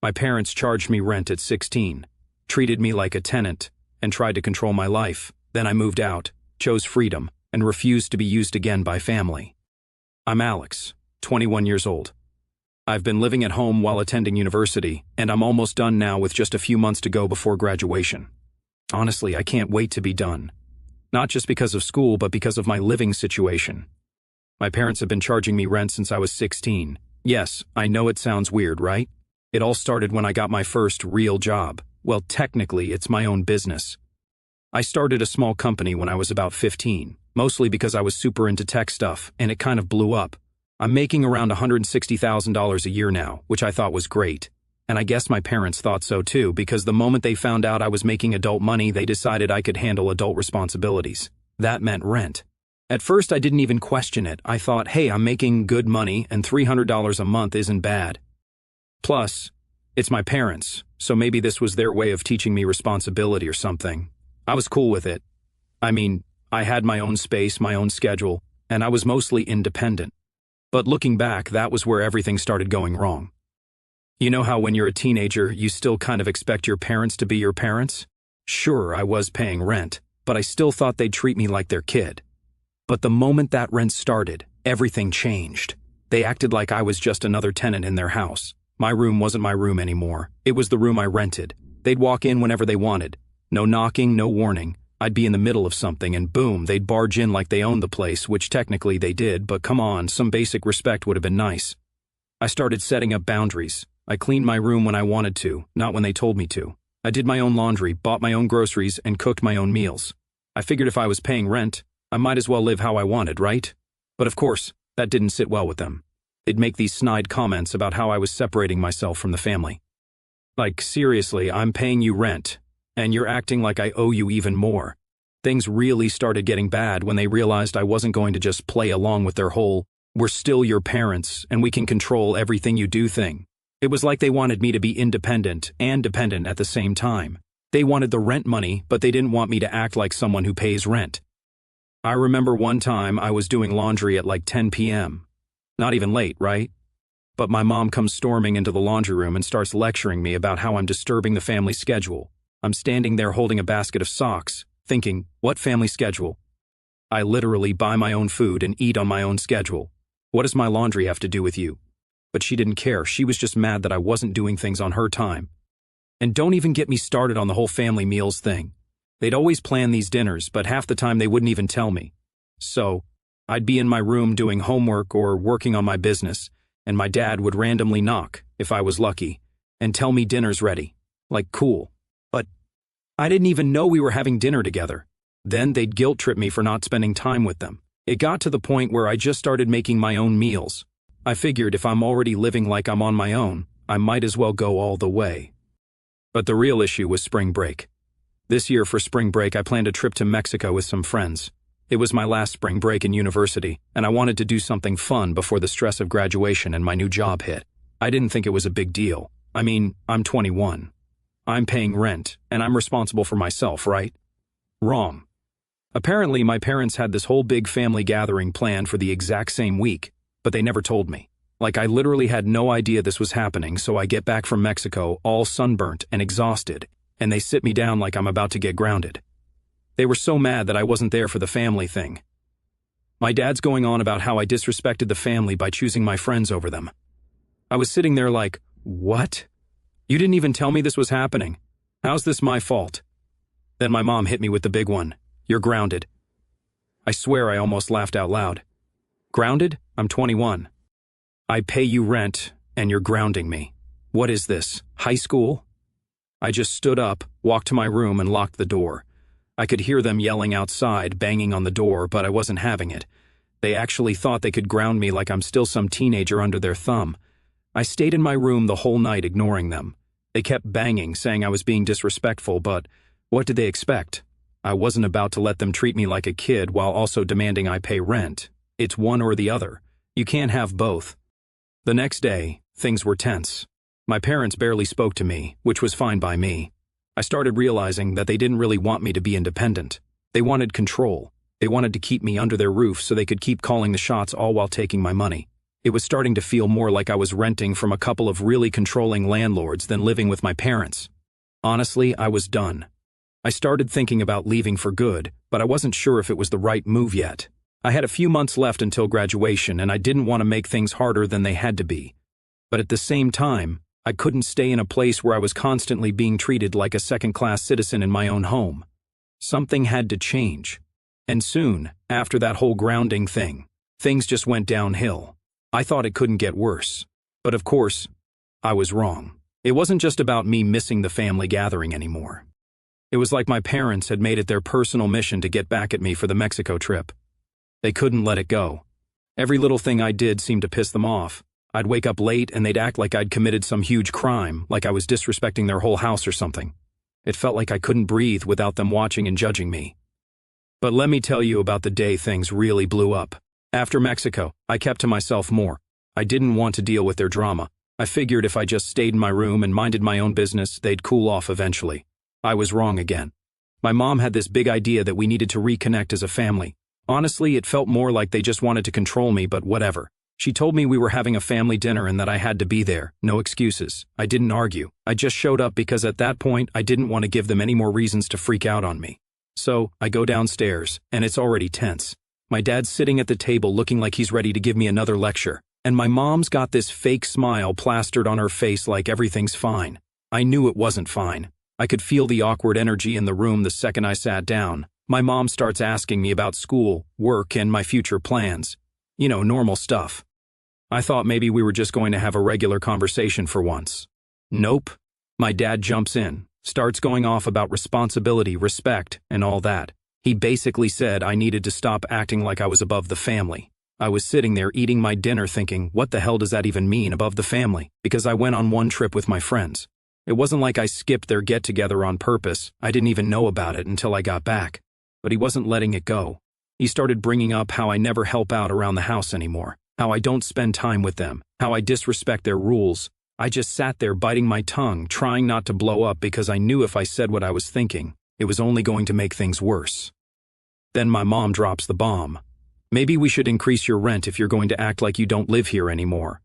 My parents charged me rent at 16, treated me like a tenant, and tried to control my life. Then I moved out, chose freedom, and refused to be used again by family. I'm Alex, 21 years old. I've been living at home while attending university, and I'm almost done now with just a few months to go before graduation. Honestly, I can't wait to be done. Not just because of school, but because of my living situation. My parents have been charging me rent since I was 16. Yes, I know it sounds weird, right? It all started when I got my first real job. Well, technically, it's my own business. I started a small company when I was about 15, mostly because I was super into tech stuff, and it kind of blew up. I'm making around $160,000 a year now, which I thought was great. And I guess my parents thought so too, because the moment they found out I was making adult money, they decided I could handle adult responsibilities. That meant rent. At first, I didn't even question it. I thought, hey, I'm making good money, and $300 a month isn't bad. Plus, it's my parents, so maybe this was their way of teaching me responsibility or something. I was cool with it. I mean, I had my own space, my own schedule, and I was mostly independent. But looking back, that was where everything started going wrong. You know how when you're a teenager, you still kind of expect your parents to be your parents? Sure, I was paying rent, but I still thought they'd treat me like their kid. But the moment that rent started, everything changed. They acted like I was just another tenant in their house. My room wasn't my room anymore. It was the room I rented. They'd walk in whenever they wanted. No knocking, no warning. I'd be in the middle of something and boom, they'd barge in like they owned the place, which technically they did, but come on, some basic respect would have been nice. I started setting up boundaries. I cleaned my room when I wanted to, not when they told me to. I did my own laundry, bought my own groceries, and cooked my own meals. I figured if I was paying rent, I might as well live how I wanted, right? But of course, that didn't sit well with them. They'd make these snide comments about how I was separating myself from the family. Like, seriously, I'm paying you rent, and you're acting like I owe you even more. Things really started getting bad when they realized I wasn't going to just play along with their whole, we're still your parents, and we can control everything you do thing. It was like they wanted me to be independent and dependent at the same time. They wanted the rent money, but they didn't want me to act like someone who pays rent. I remember one time I was doing laundry at like 10 p.m. Not even late, right? But my mom comes storming into the laundry room and starts lecturing me about how I'm disturbing the family schedule. I'm standing there holding a basket of socks, thinking, what family schedule? I literally buy my own food and eat on my own schedule. What does my laundry have to do with you? But she didn't care. She was just mad that I wasn't doing things on her time. And don't even get me started on the whole family meals thing. They'd always plan these dinners, but half the time they wouldn't even tell me. So, I'd be in my room doing homework or working on my business, and my dad would randomly knock, if I was lucky, and tell me dinner's ready. Like, cool. But I didn't even know we were having dinner together. Then they'd guilt trip me for not spending time with them. It got to the point where I just started making my own meals. I figured if I'm already living like I'm on my own, I might as well go all the way. But the real issue was spring break. This year for spring break, I planned a trip to Mexico with some friends. It was my last spring break in university, and I wanted to do something fun before the stress of graduation and my new job hit. I didn't think it was a big deal. I mean, I'm 21. I'm paying rent, and I'm responsible for myself, right? Wrong. Apparently, my parents had this whole big family gathering planned for the exact same week, but they never told me. Like, I literally had no idea this was happening, so I get back from Mexico all sunburnt and exhausted, and they sit me down like I'm about to get grounded. They were so mad that I wasn't there for the family thing. My dad's going on about how I disrespected the family by choosing my friends over them. I was sitting there like, what? You didn't even tell me this was happening. How's this my fault? Then my mom hit me with the big one. You're grounded. I swear I almost laughed out loud. Grounded? I'm 21. I pay you rent, and you're grounding me. What is this, high school? I just stood up, walked to my room, and locked the door. I could hear them yelling outside, banging on the door, but I wasn't having it. They actually thought they could ground me like I'm still some teenager under their thumb. I stayed in my room the whole night ignoring them. They kept banging, saying I was being disrespectful, but what did they expect? I wasn't about to let them treat me like a kid while also demanding I pay rent. It's one or the other. You can't have both. The next day, things were tense. My parents barely spoke to me, which was fine by me. I started realizing that they didn't really want me to be independent. They wanted control. They wanted to keep me under their roof so they could keep calling the shots all while taking my money. It was starting to feel more like I was renting from a couple of really controlling landlords than living with my parents. Honestly, I was done. I started thinking about leaving for good, but I wasn't sure if it was the right move yet. I had a few months left until graduation, and I didn't want to make things harder than they had to be. But at the same time, I couldn't stay in a place where I was constantly being treated like a second-class citizen in my own home. Something had to change. And soon, after that whole grounding thing, things just went downhill. I thought it couldn't get worse. But of course, I was wrong. It wasn't just about me missing the family gathering anymore. It was like my parents had made it their personal mission to get back at me for the Mexico trip. They couldn't let it go. Every little thing I did seemed to piss them off. I'd wake up late and they'd act like I'd committed some huge crime, like I was disrespecting their whole house or something. It felt like I couldn't breathe without them watching and judging me. But let me tell you about the day things really blew up. After Mexico, I kept to myself more. I didn't want to deal with their drama. I figured if I just stayed in my room and minded my own business, they'd cool off eventually. I was wrong again. My mom had this big idea that we needed to reconnect as a family. Honestly, it felt more like they just wanted to control me, but whatever. She told me we were having a family dinner and that I had to be there. No excuses. I didn't argue. I just showed up because at that point, I didn't want to give them any more reasons to freak out on me. So, I go downstairs, and it's already tense. My dad's sitting at the table looking like he's ready to give me another lecture, and my mom's got this fake smile plastered on her face like everything's fine. I knew it wasn't fine. I could feel the awkward energy in the room the second I sat down. My mom starts asking me about school, work, and my future plans. You know, normal stuff. I thought maybe we were just going to have a regular conversation for once. Nope. My dad jumps in, starts going off about responsibility, respect, and all that. He basically said I needed to stop acting like I was above the family. I was sitting there eating my dinner thinking, what the hell does that even mean, above the family? Because I went on one trip with my friends. It wasn't like I skipped their get-together on purpose. I didn't even know about it until I got back. But he wasn't letting it go. He started bringing up how I never help out around the house anymore, how I don't spend time with them, how I disrespect their rules. I just sat there biting my tongue, trying not to blow up because I knew if I said what I was thinking, it was only going to make things worse. Then my mom drops the bomb. Maybe we should increase your rent if you're going to act like you don't live here anymore.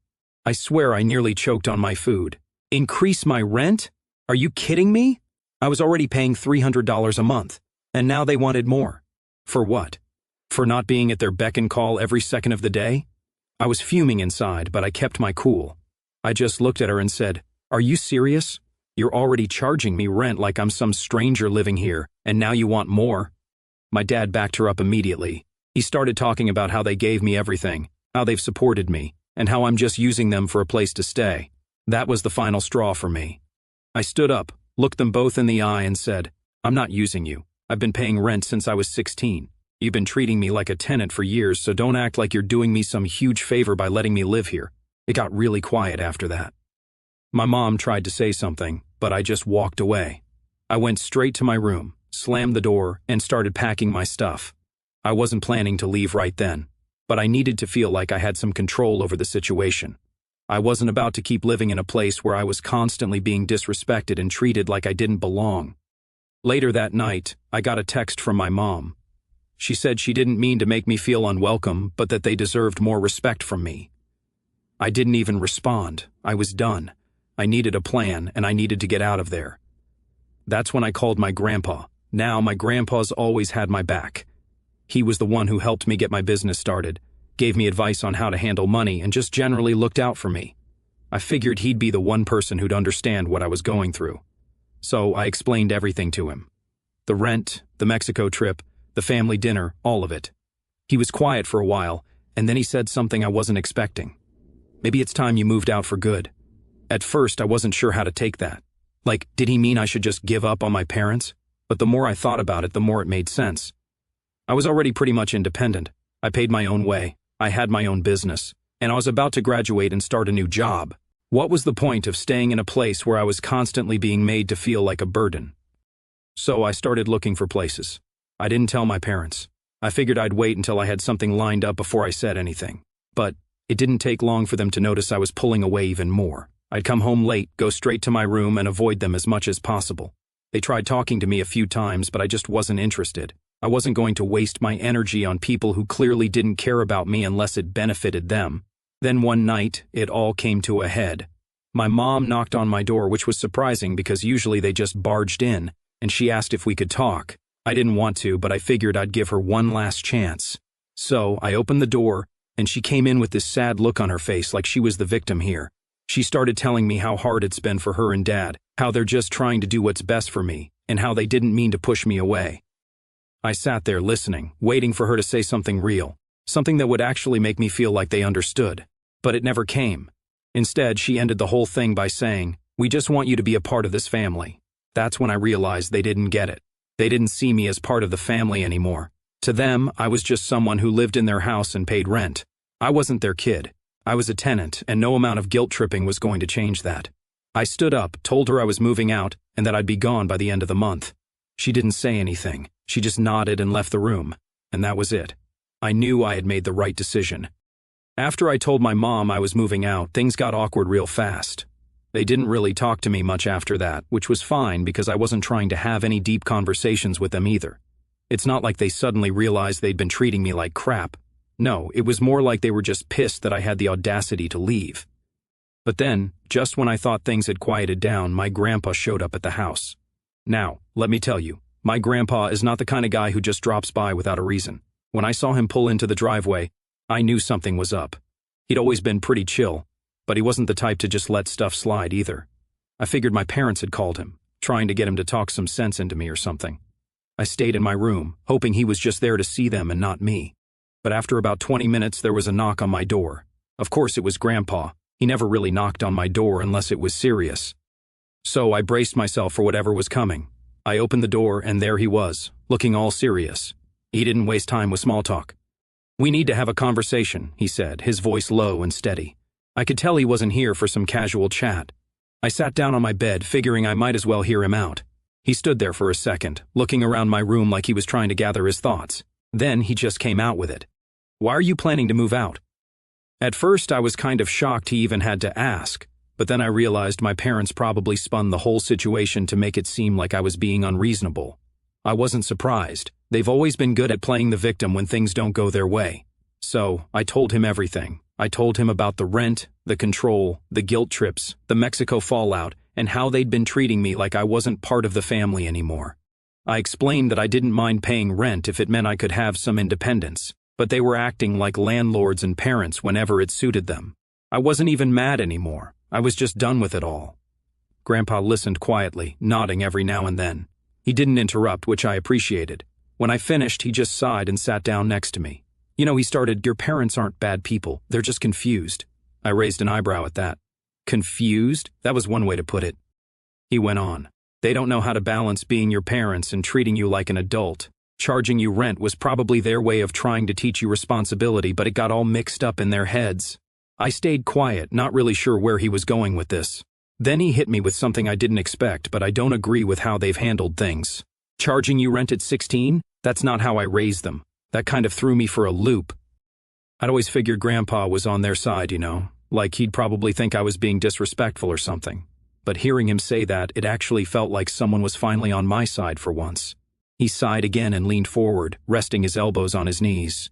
I swear I nearly choked on my food. Increase my rent? Are you kidding me? I was already paying $300 a month, and now they wanted more. For what? For not being at their beck and call every second of the day? I was fuming inside, but I kept my cool. I just looked at her and said, "Are you serious? You're already charging me rent like I'm some stranger living here, and now you want more?" My dad backed her up immediately. He started talking about how they gave me everything, how they've supported me, and how I'm just using them for a place to stay. That was the final straw for me. I stood up, looked them both in the eye and said, "I'm not using you. I've been paying rent since I was 16. You've been treating me like a tenant for years, so don't act like you're doing me some huge favor by letting me live here." It got really quiet after that. My mom tried to say something, but I just walked away. I went straight to my room, slammed the door, and started packing my stuff. I wasn't planning to leave right then, but I needed to feel like I had some control over the situation. I wasn't about to keep living in a place where I was constantly being disrespected and treated like I didn't belong. Later that night, I got a text from my mom. She said she didn't mean to make me feel unwelcome, but that they deserved more respect from me. I didn't even respond. I was done. I needed a plan, and I needed to get out of there. That's when I called my grandpa. Now my grandpa's always had my back. He was the one who helped me get my business started, gave me advice on how to handle money, and just generally looked out for me. I figured he'd be the one person who'd understand what I was going through. So I explained everything to him. The rent, the Mexico trip, the family dinner, all of it. He was quiet for a while, and then he said something I wasn't expecting. "Maybe it's time you moved out for good." At first, I wasn't sure how to take that. Like, did he mean I should just give up on my parents? But the more I thought about it, the more it made sense. I was already pretty much independent. I paid my own way. I had my own business. And I was about to graduate and start a new job. What was the point of staying in a place where I was constantly being made to feel like a burden? So I started looking for places. I didn't tell my parents. I figured I'd wait until I had something lined up before I said anything. But it didn't take long for them to notice I was pulling away even more. I'd come home late, go straight to my room, and avoid them as much as possible. They tried talking to me a few times, but I just wasn't interested. I wasn't going to waste my energy on people who clearly didn't care about me unless it benefited them. Then one night, it all came to a head. My mom knocked on my door, which was surprising because usually they just barged in, and she asked if we could talk. I didn't want to, but I figured I'd give her one last chance. So I opened the door, and she came in with this sad look on her face like she was the victim here. She started telling me how hard it's been for her and Dad, how they're just trying to do what's best for me, and how they didn't mean to push me away. I sat there listening, waiting for her to say something real, something that would actually make me feel like they understood. But it never came. Instead, she ended the whole thing by saying, "We just want you to be a part of this family." That's when I realized they didn't get it. They didn't see me as part of the family anymore. To them, I was just someone who lived in their house and paid rent. I wasn't their kid. I was a tenant, and no amount of guilt tripping was going to change that. I stood up, told her I was moving out, and that I'd be gone by the end of the month. She didn't say anything. She just nodded and left the room. And that was it. I knew I had made the right decision. After I told my mom I was moving out, things got awkward real fast. They didn't really talk to me much after that, which was fine because I wasn't trying to have any deep conversations with them either. It's not like they suddenly realized they'd been treating me like crap. No, it was more like they were just pissed that I had the audacity to leave. But then, just when I thought things had quieted down, my grandpa showed up at the house. Now, let me tell you, my grandpa is not the kind of guy who just drops by without a reason. When I saw him pull into the driveway, I knew something was up. He'd always been pretty chill, but he wasn't the type to just let stuff slide either. I figured my parents had called him, trying to get him to talk some sense into me or something. I stayed in my room, hoping he was just there to see them and not me. But after about 20 minutes, there was a knock on my door. Of course, it was Grandpa. He never really knocked on my door unless it was serious. So I braced myself for whatever was coming. I opened the door, and there he was, looking all serious. He didn't waste time with small talk. "We need to have a conversation," he said, his voice low and steady. I could tell he wasn't here for some casual chat. I sat down on my bed, figuring I might as well hear him out. He stood there for a second, looking around my room like he was trying to gather his thoughts. Then he just came out with it. "Why are you planning to move out?" At first, I was kind of shocked he even had to ask, but then I realized my parents probably spun the whole situation to make it seem like I was being unreasonable. I wasn't surprised. They've always been good at playing the victim when things don't go their way. So, I told him everything. I told him about the rent, the control, the guilt trips, the Mexico fallout, and how they'd been treating me like I wasn't part of the family anymore. I explained that I didn't mind paying rent if it meant I could have some independence, but they were acting like landlords and parents whenever it suited them. I wasn't even mad anymore. I was just done with it all. Grandpa listened quietly, nodding every now and then. He didn't interrupt, which I appreciated. When I finished, he just sighed and sat down next to me. He started, "Your parents aren't bad people, they're just confused." I raised an eyebrow at that. Confused? That was one way to put it. He went on. "They don't know how to balance being your parents and treating you like an adult. Charging you rent was probably their way of trying to teach you responsibility, but it got all mixed up in their heads." I stayed quiet, not really sure where he was going with this. Then he hit me with something I didn't expect, but I don't agree with how they've handled things. "Charging you rent at 16? That's not how I raised them." That kind of threw me for a loop. I'd always figured Grandpa was on their side, like he'd probably think I was being disrespectful or something. But hearing him say that, it actually felt like someone was finally on my side for once. He sighed again and leaned forward, resting his elbows on his knees.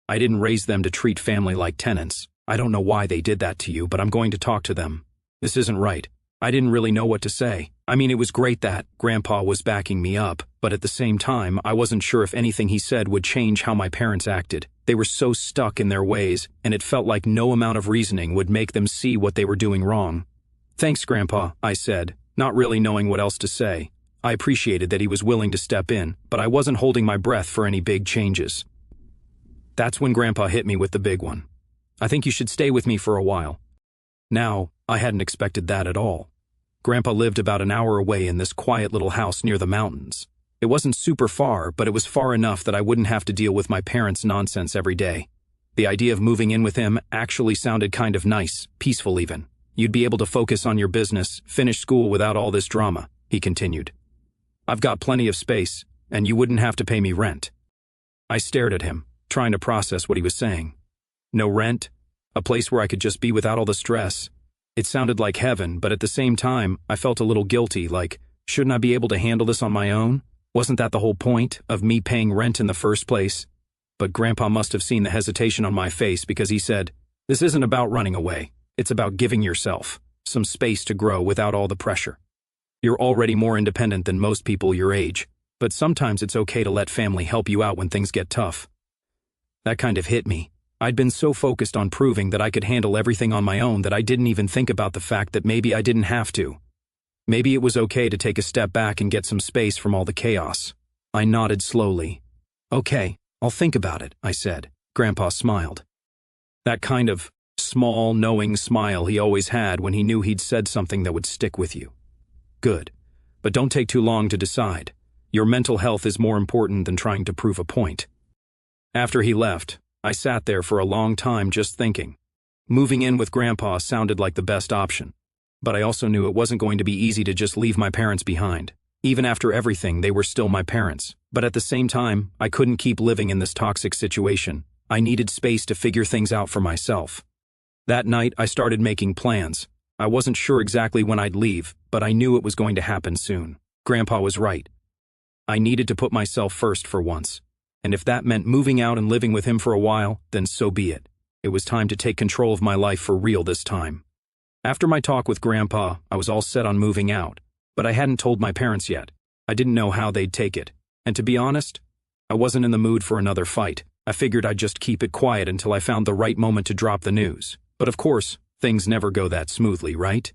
"I didn't raise them to treat family like tenants. I don't know why they did that to you, but I'm going to talk to them. This isn't right." I didn't really know what to say. It was great that Grandpa was backing me up, but at the same time, I wasn't sure if anything he said would change how my parents acted. They were so stuck in their ways, and it felt like no amount of reasoning would make them see what they were doing wrong. "Thanks, Grandpa," I said, not really knowing what else to say. I appreciated that he was willing to step in, but I wasn't holding my breath for any big changes. That's when Grandpa hit me with the big one. "I think you should stay with me for a while." Now, I hadn't expected that at all. Grandpa lived about an hour away in this quiet little house near the mountains. It wasn't super far, but it was far enough that I wouldn't have to deal with my parents' nonsense every day. The idea of moving in with him actually sounded kind of nice, peaceful even. "You'd be able to focus on your business, finish school without all this drama," he continued. "I've got plenty of space, and you wouldn't have to pay me rent." I stared at him, trying to process what he was saying. No rent, a place where I could just be without all the stress. It sounded like heaven, but at the same time, I felt a little guilty, like, shouldn't I be able to handle this on my own? Wasn't that the whole point of me paying rent in the first place? But Grandpa must have seen the hesitation on my face because he said, This isn't about running away. It's about giving yourself some space to grow without all the pressure. You're already more independent than most people your age, but sometimes it's okay to let family help you out when things get tough. That kind of hit me. I'd been so focused on proving that I could handle everything on my own that I didn't even think about the fact that maybe I didn't have to. Maybe it was okay to take a step back and get some space from all the chaos. I nodded slowly. Okay, I'll think about it, I said. Grandpa smiled. That kind of small, knowing smile he always had when he knew he'd said something that would stick with you. Good. But don't take too long to decide. Your mental health is more important than trying to prove a point. After he left, I sat there for a long time just thinking. Moving in with Grandpa sounded like the best option. But I also knew it wasn't going to be easy to just leave my parents behind. Even after everything, they were still my parents. But at the same time, I couldn't keep living in this toxic situation. I needed space to figure things out for myself. That night, I started making plans. I wasn't sure exactly when I'd leave, but I knew it was going to happen soon. Grandpa was right. I needed to put myself first for once. And if that meant moving out and living with him for a while, then so be it. It was time to take control of my life for real this time. After my talk with Grandpa, I was all set on moving out, but I hadn't told my parents yet. I didn't know how they'd take it. And to be honest, I wasn't in the mood for another fight. I figured I'd just keep it quiet until I found the right moment to drop the news. But of course, things never go that smoothly, right?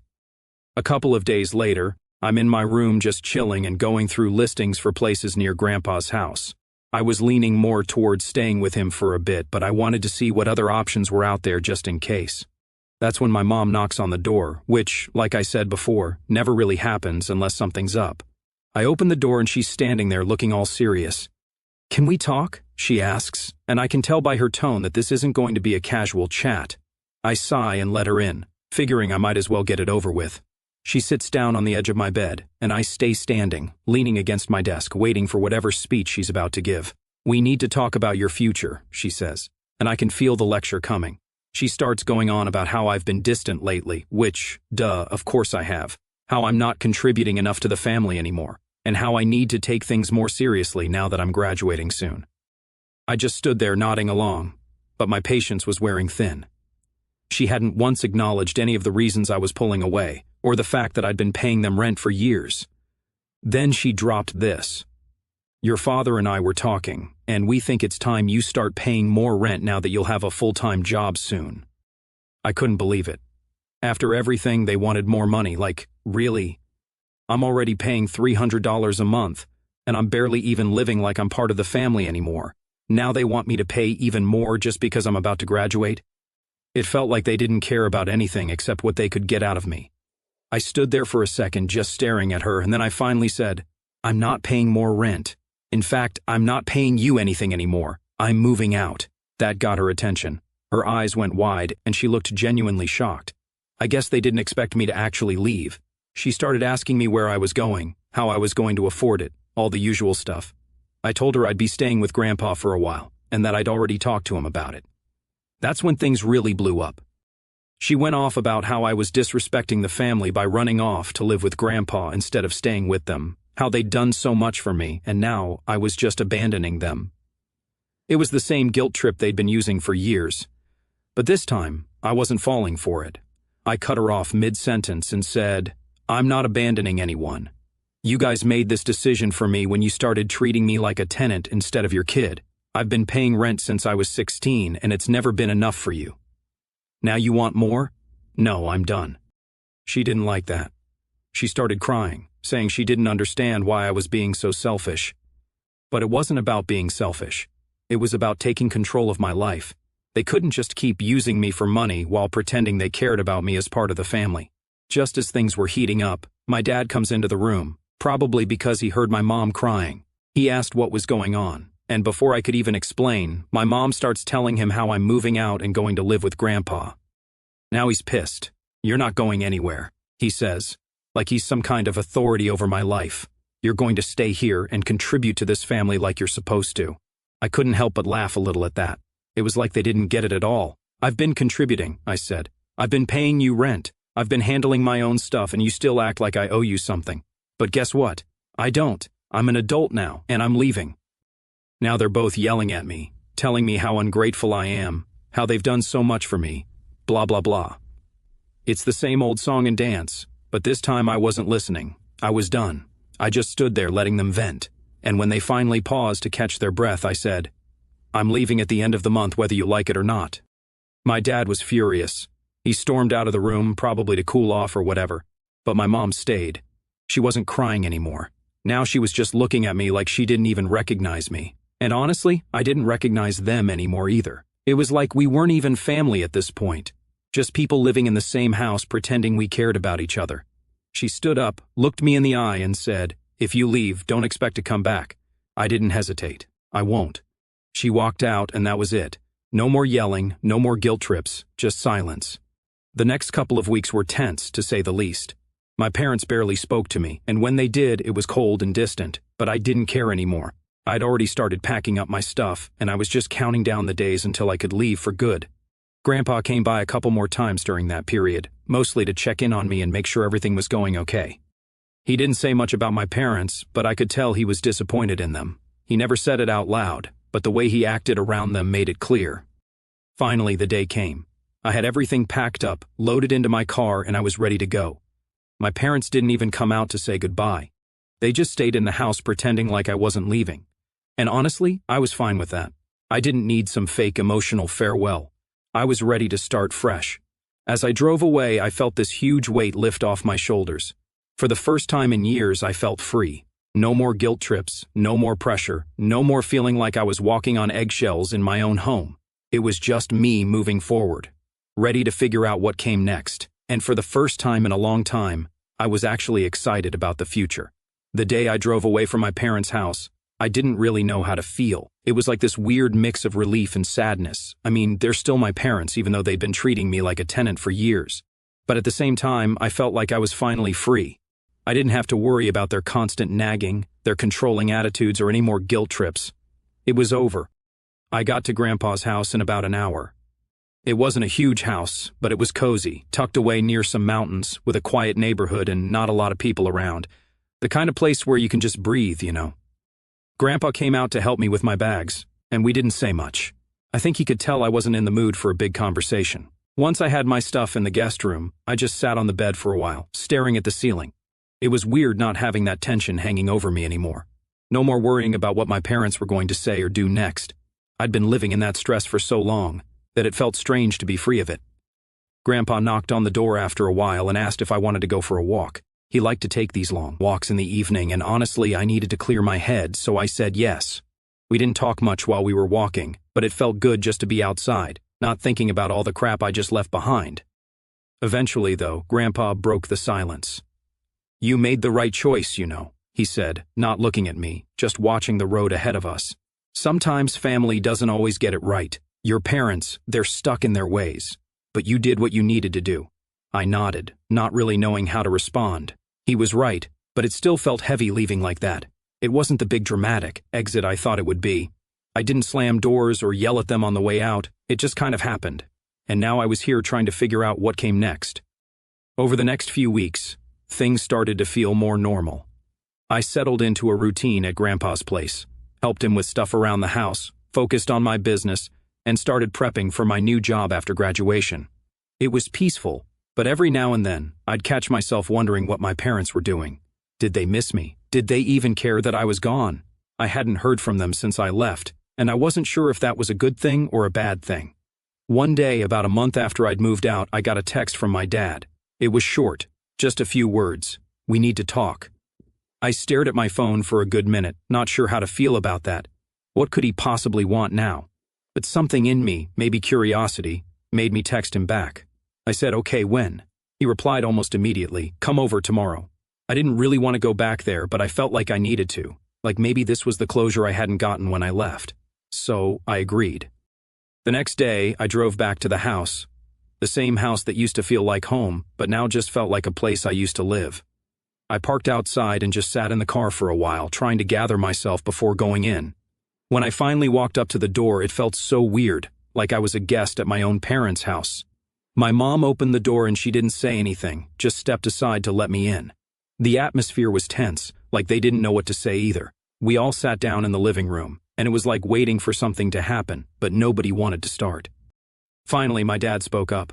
A couple of days later, I'm in my room just chilling and going through listings for places near Grandpa's house. I was leaning more towards staying with him for a bit, but I wanted to see what other options were out there just in case. That's when my mom knocks on the door, which, like I said before, never really happens unless something's up. I open the door and she's standing there looking all serious. "Can we talk?" she asks, and I can tell by her tone that this isn't going to be a casual chat. I sigh and let her in, figuring I might as well get it over with. She sits down on the edge of my bed, and I stay standing, leaning against my desk, waiting for whatever speech she's about to give. "We need to talk about your future," she says, and I can feel the lecture coming. She starts going on about how I've been distant lately, which, of course I have, how I'm not contributing enough to the family anymore, and how I need to take things more seriously now that I'm graduating soon. I just stood there nodding along, but my patience was wearing thin. She hadn't once acknowledged any of the reasons I was pulling away, or the fact that I'd been paying them rent for years. Then she dropped this. "Your father and I were talking, and we think it's time you start paying more rent now that you'll have a full-time job soon." I couldn't believe it. After everything, they wanted more money, like, really? I'm already paying $300 a month, and I'm barely even living like I'm part of the family anymore. Now they want me to pay even more just because I'm about to graduate? It felt like they didn't care about anything except what they could get out of me. I stood there for a second just staring at her, and then I finally said, "I'm not paying more rent. In fact, I'm not paying you anything anymore. I'm moving out." That got her attention. Her eyes went wide, and she looked genuinely shocked. I guess they didn't expect me to actually leave. She started asking me where I was going, how I was going to afford it, all the usual stuff. I told her I'd be staying with Grandpa for a while, and that I'd already talked to him about it. That's when things really blew up. She went off about how I was disrespecting the family by running off to live with Grandpa instead of staying with them, how they'd done so much for me, and now I was just abandoning them. It was the same guilt trip they'd been using for years. But this time, I wasn't falling for it. I cut her off mid-sentence and said, "I'm not abandoning anyone. You guys made this decision for me when you started treating me like a tenant instead of your kid. I've been paying rent since I was 16, and it's never been enough for you. Now you want more? No, I'm done." She didn't like that. She started crying, saying she didn't understand why I was being so selfish. But it wasn't about being selfish. It was about taking control of my life. They couldn't just keep using me for money while pretending they cared about me as part of the family. Just as things were heating up, my dad comes into the room, probably because he heard my mom crying. He asked what was going on. And before I could even explain, my mom starts telling him how I'm moving out and going to live with Grandpa. Now he's pissed. "You're not going anywhere," he says, like he's some kind of authority over my life. "You're going to stay here and contribute to this family like you're supposed to." I couldn't help but laugh a little at that. It was like they didn't get it at all. "I've been contributing," I said. "I've been paying you rent. I've been handling my own stuff, and you still act like I owe you something. But guess what? I don't. I'm an adult now, and I'm leaving." Now they're both yelling at me, telling me how ungrateful I am, how they've done so much for me, blah blah blah. It's the same old song and dance, but this time I wasn't listening. I was done. I just stood there letting them vent, and when they finally paused to catch their breath, I said, "I'm leaving at the end of the month whether you like it or not." My dad was furious. He stormed out of the room, probably to cool off or whatever, but my mom stayed. She wasn't crying anymore. Now she was just looking at me like she didn't even recognize me. And honestly, I didn't recognize them anymore either. It was like we weren't even family at this point. Just people living in the same house pretending we cared about each other. She stood up, looked me in the eye and said, "If you leave, don't expect to come back." I didn't hesitate. I won't. She walked out and that was it. No more yelling, no more guilt trips, just silence. The next couple of weeks were tense, to say the least. My parents barely spoke to me, and when they did, it was cold and distant, but I didn't care anymore. I'd already started packing up my stuff, and I was just counting down the days until I could leave for good. Grandpa came by a couple more times during that period, mostly to check in on me and make sure everything was going okay. He didn't say much about my parents, but I could tell he was disappointed in them. He never said it out loud, but the way he acted around them made it clear. Finally, the day came. I had everything packed up, loaded into my car, and I was ready to go. My parents didn't even come out to say goodbye. They just stayed in the house pretending like I wasn't leaving. And honestly, I was fine with that. I didn't need some fake emotional farewell. I was ready to start fresh. As I drove away, I felt this huge weight lift off my shoulders. For the first time in years, I felt free. No more guilt trips, no more pressure, no more feeling like I was walking on eggshells in my own home. It was just me moving forward, ready to figure out what came next. And for the first time in a long time, I was actually excited about the future. The day I drove away from my parents' house, I didn't really know how to feel. It was like this weird mix of relief and sadness. I mean, they're still my parents, even though they've been treating me like a tenant for years. But at the same time, I felt like I was finally free. I didn't have to worry about their constant nagging, their controlling attitudes, or any more guilt trips. It was over. I got to Grandpa's house in about an hour. It wasn't a huge house, but it was cozy, tucked away near some mountains, with a quiet neighborhood and not a lot of people around. The kind of place where you can just breathe, you know. Grandpa came out to help me with my bags, and we didn't say much. I think he could tell I wasn't in the mood for a big conversation. Once I had my stuff in the guest room, I just sat on the bed for a while, staring at the ceiling. It was weird not having that tension hanging over me anymore. No more worrying about what my parents were going to say or do next. I'd been living in that stress for so long that it felt strange to be free of it. Grandpa knocked on the door after a while and asked if I wanted to go for a walk. He liked to take these long walks in the evening, and honestly, I needed to clear my head, so I said yes. We didn't talk much while we were walking, but it felt good just to be outside, not thinking about all the crap I just left behind. Eventually, though, Grandpa broke the silence. "You made the right choice, you know," he said, not looking at me, just watching the road ahead of us. "Sometimes family doesn't always get it right. Your parents, they're stuck in their ways. But you did what you needed to do." I nodded, not really knowing how to respond. He was right, but it still felt heavy leaving like that. It wasn't the big dramatic exit I thought it would be. I didn't slam doors or yell at them on the way out. It just kind of happened. And now I was here trying to figure out what came next. Over the next few weeks, things started to feel more normal. I settled into a routine at Grandpa's place, helped him with stuff around the house, focused on my business, and started prepping for my new job after graduation. It was peaceful, but every now and then, I'd catch myself wondering what my parents were doing. Did they miss me? Did they even care that I was gone? I hadn't heard from them since I left, and I wasn't sure if that was a good thing or a bad thing. One day, about a month after I'd moved out, I got a text from my dad. It was short, just a few words. "We need to talk." I stared at my phone for a good minute, not sure how to feel about that. What could he possibly want now? But something in me, maybe curiosity, made me text him back. I said, "Okay, when?" He replied almost immediately, "Come over tomorrow." I didn't really want to go back there, but I felt like I needed to. Like maybe this was the closure I hadn't gotten when I left. So I agreed. The next day, I drove back to the house. The same house that used to feel like home, but now just felt like a place I used to live. I parked outside and just sat in the car for a while, trying to gather myself before going in. When I finally walked up to the door, it felt so weird, like I was a guest at my own parents' house. My mom opened the door and she didn't say anything, just stepped aside to let me in. The atmosphere was tense, like they didn't know what to say either. We all sat down in the living room, and it was like waiting for something to happen, but nobody wanted to start. Finally, my dad spoke up.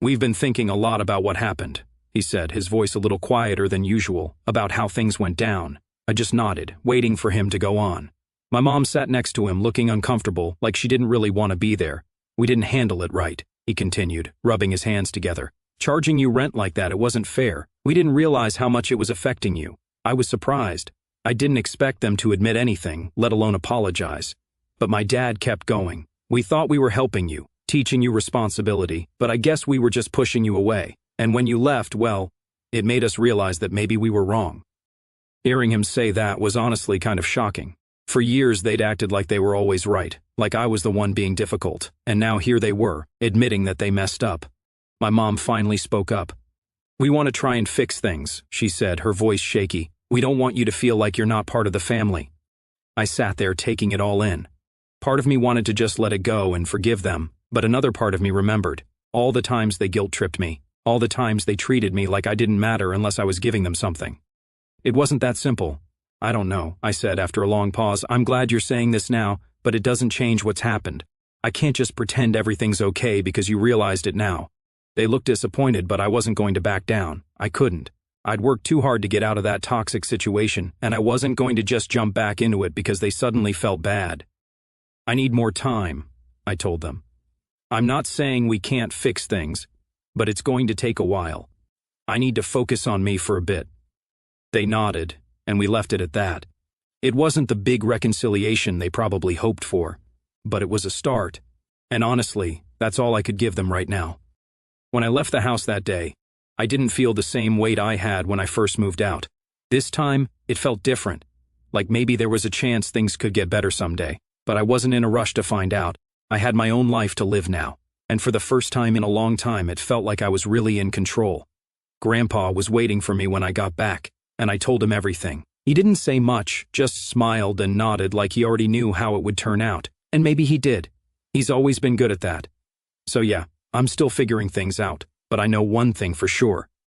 "We've been thinking a lot about what happened," he said, his voice a little quieter than usual, "about how things went down." I just nodded, waiting for him to go on. My mom sat next to him, looking uncomfortable, like she didn't really want to be there. "We didn't handle it right," he continued, rubbing his hands together. "Charging you rent like that, it wasn't fair. We didn't realize how much it was affecting you. I was surprised. I didn't expect them to admit anything, let alone apologize. But my dad kept going. We thought we were helping you, teaching you responsibility, but I guess we were just pushing you away. And when you left, well, it made us realize that maybe we were wrong." Hearing him say that was honestly kind of shocking. For years they'd acted like they were always right, like I was the one being difficult, and now here they were, admitting that they messed up. My mom finally spoke up. "We want to try and fix things," she said, her voice shaky. "We don't want you to feel like you're not part of the family." I sat there taking it all in. Part of me wanted to just let it go and forgive them, but another part of me remembered all the times they guilt-tripped me, all the times they treated me like I didn't matter unless I was giving them something. "It wasn't that simple." "I don't know," I said after a long pause. "I'm glad you're saying this now, but it doesn't change what's happened. I can't just pretend everything's okay because you realized it now." They looked disappointed, but I wasn't going to back down. I couldn't. I'd worked too hard to get out of that toxic situation, and I wasn't going to just jump back into it because they suddenly felt bad. "I need more time," I told them. "I'm not saying we can't fix things, but it's going to take a while. I need to focus on me for a bit." They nodded, and we left it at that. It wasn't the big reconciliation they probably hoped for, but it was a start, and honestly, that's all I could give them right now. When I left the house that day, I didn't feel the same weight I had when I first moved out. This time, it felt different, like maybe there was a chance things could get better someday, but I wasn't in a rush to find out. I had my own life to live now, and for the first time in a long time it felt like I was really in control. Grandpa was waiting for me when I got back, and I told him everything. He didn't say much, just smiled and nodded like he already knew how it would turn out, and maybe he did. He's always been good at that. So yeah, I'm still figuring things out, but I know one thing for sure.